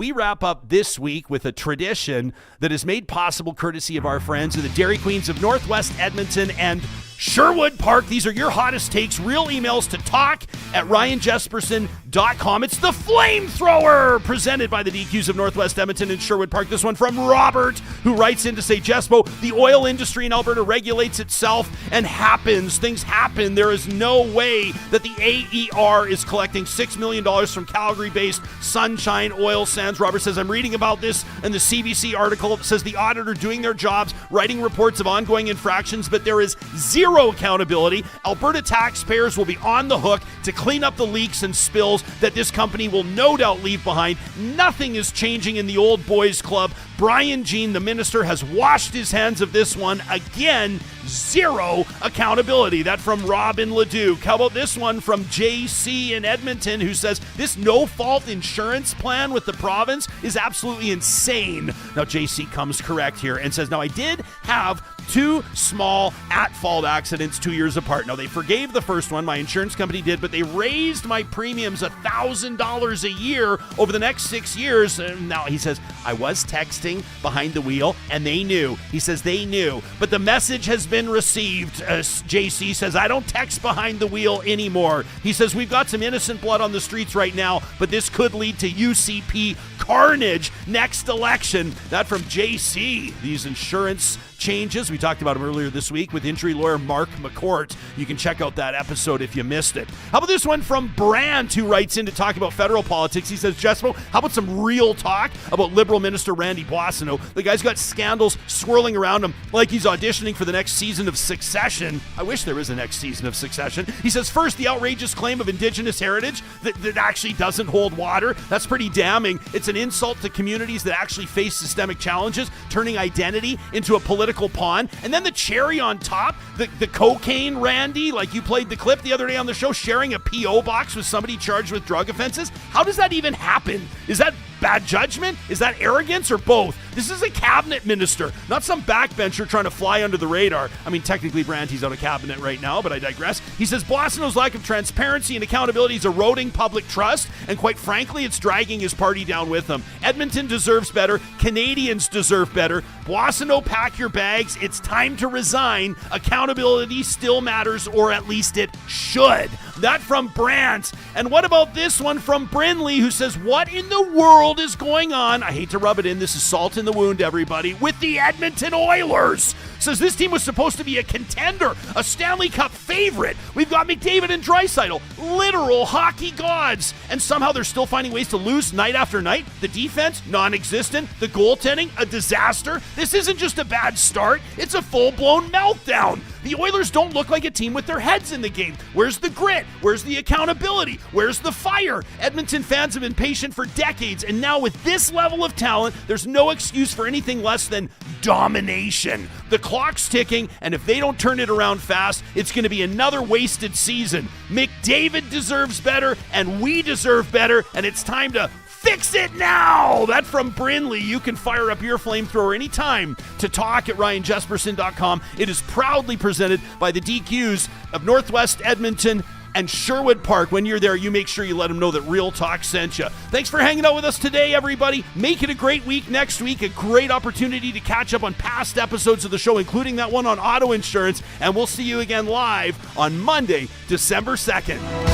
we wrap up this week with a tradition that is made possible courtesy of our friends of the Dairy Queens of Northwest Edmonton and Sherwood Park. These are your hottest takes. Real emails to talk@ryanjesperson.com. It's the Flamethrower, presented by the DQs of Northwest Edmonton and Sherwood Park. This one from Robert, who writes in to say, Jespo, the oil industry in Alberta regulates itself and happens. Things happen. There is no way that the AER is collecting $6 million from Calgary-based Sunshine Oil Sands. Robert says, I'm reading about this in the CBC article. It says the auditor doing their jobs, writing reports of ongoing infractions, but there is zero accountability. Alberta taxpayers will be on the hook to clean up the leaks and spills that this company will no doubt leave behind. Nothing is changing in the old boys club. Brian Jean, the minister, has washed his hands of this one. Again, zero accountability. That from Rob in Leduc. How about this one from JC in Edmonton, who says this no-fault insurance plan with the province is absolutely insane. Now, JC comes correct here and says, now I did have 2 small at-fault accidents 2 years apart. Now, they forgave the first one, my insurance company did, but they raised my premiums $1,000 a year over the next 6 years. And now he says, I was texting behind the wheel, and they knew. He says they knew, but the message has been received. JC says, I don't text behind the wheel anymore. He says, we've got some innocent blood on the streets right now, but this could lead to UCP carnage next election. That from JC. These insurance changes, we talked about him earlier this week with injury lawyer Mark McCourt. You can check out that episode if you missed it. How about this one from Brandt, who writes in to talk about federal politics? He says, Jespo, how about some real talk about Liberal Minister Randy Boissonnault? The guy's got scandals swirling around him like he's auditioning for the next season of Succession. I wish there was a next season of Succession. He says, first, the outrageous claim of Indigenous heritage that actually doesn't hold water. That's pretty damning. It's an insult to communities that actually face systemic challenges, turning identity into a political pawn. And then the cherry on top, the cocaine Randy, like you played the clip the other day on the show, sharing a P.O. box with somebody charged with drug offenses. How does that even happen? Is that bad judgment? Is that arrogance, or both? This is a cabinet minister, not some backbencher trying to fly under the radar. I mean, technically, Branty's out of cabinet right now, but I digress. He says Boissonnault's lack of transparency and accountability is eroding public trust, and quite frankly, it's dragging his party down with him. Edmonton deserves better. Canadians deserve better. Boissonnault, pack your bags. It's time to resign. Accountability still matters, or at least it should. That from Brandt. And what about this one from Brinley, who says, what in the world is going on? I hate to rub it in. This is salt in the wound, everybody. With the Edmonton Oilers. Says this team was supposed to be a contender, a Stanley Cup favorite. We've got McDavid and Draisaitl, literal hockey gods. And somehow they're still finding ways to lose night after night. The defense, non-existent. The goaltending, a disaster. This isn't just a bad start. It's a full-blown meltdown. The Oilers don't look like a team with their heads in the game. Where's the grit? Where's the accountability? Where's the fire? Edmonton fans have been patient for decades, and now with this level of talent, there's no excuse for anything less than domination. The clock's ticking, and if they don't turn it around fast, it's going to be another wasted season. McDavid deserves better, and we deserve better, and it's time to fix it now! That from Brinley. You can fire up your flamethrower anytime to talk@ryanjesperson.com. It is proudly presented by the DQs of Northwest Edmonton and Sherwood Park. When you're there, you make sure you let them know that Real Talk sent you. Thanks for hanging out with us today, everybody. Make it a great week next week. A great opportunity to catch up on past episodes of the show, including that one on auto insurance. And we'll see you again live on Monday, December 2nd.